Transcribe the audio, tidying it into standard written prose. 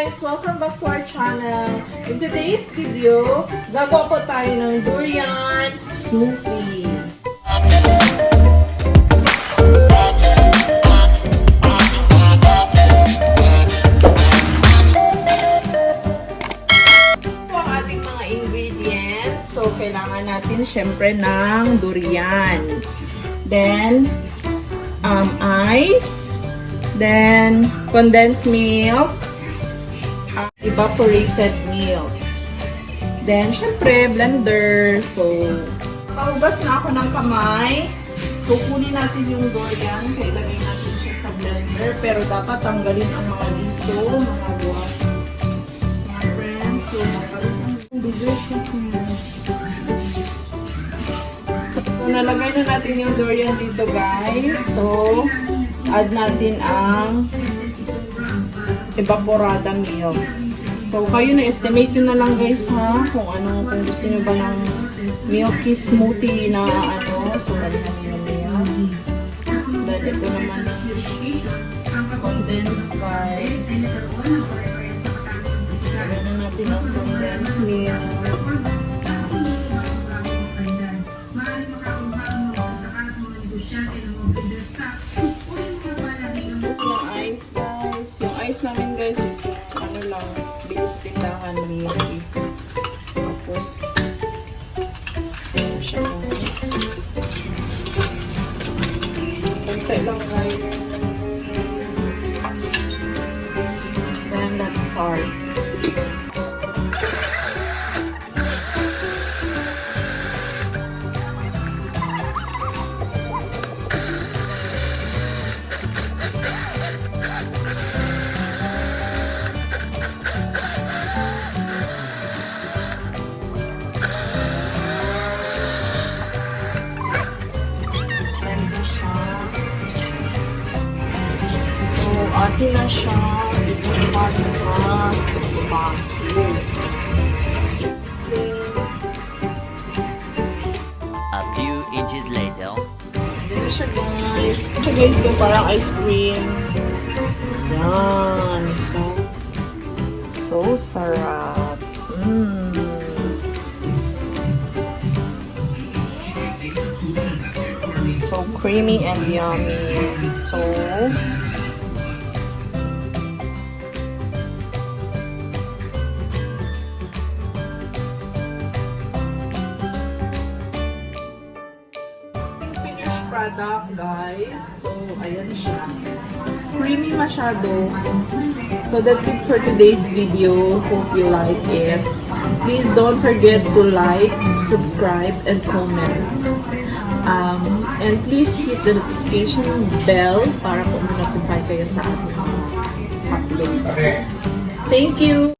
guys! Welcome back to our channel. In today's video, gagawa po tayo ng durian smoothie. Ito ang ating mga ingredients. So, kailangan natin syempre ng durian. Then, ice. Then, condensed milk. Evaporated milk. Then, syempre, blender. So, pahugas na ako ng kamay. So, kunin natin yung durian. Ilagay natin siya sa blender. Pero dapat tanggalin ang mga liso, mga buhas. Mga friends, so, so, nalagay na natin yung durian dito, guys. So, add natin ang evaporada milk. So, kayo na-estimate nyo na lang guys ha, kung gusto nyo ba ng milky smoothie na so kalihan nyo yan. Then, ito naman condensed guys. Lagyan na natin ang condensed milk. Yung ice guys. Yung ice namin guys is lang, bili sa tindahan milky. Tapos siya guys. Pantay lang guys. Then let's start. Atin na siya ipapag sa baso. A few inches later. Dito siya guys. Ito guys yung parang ice cream. Yan. So sarap. So creamy and yummy. So product guys. So ayan siya. Creamy masyado. So that's it for today's video. Hope you like it. Please don't forget to like, subscribe, and comment. And please hit the notification bell para po ma-notify kayo sa ating uploads. Thank you!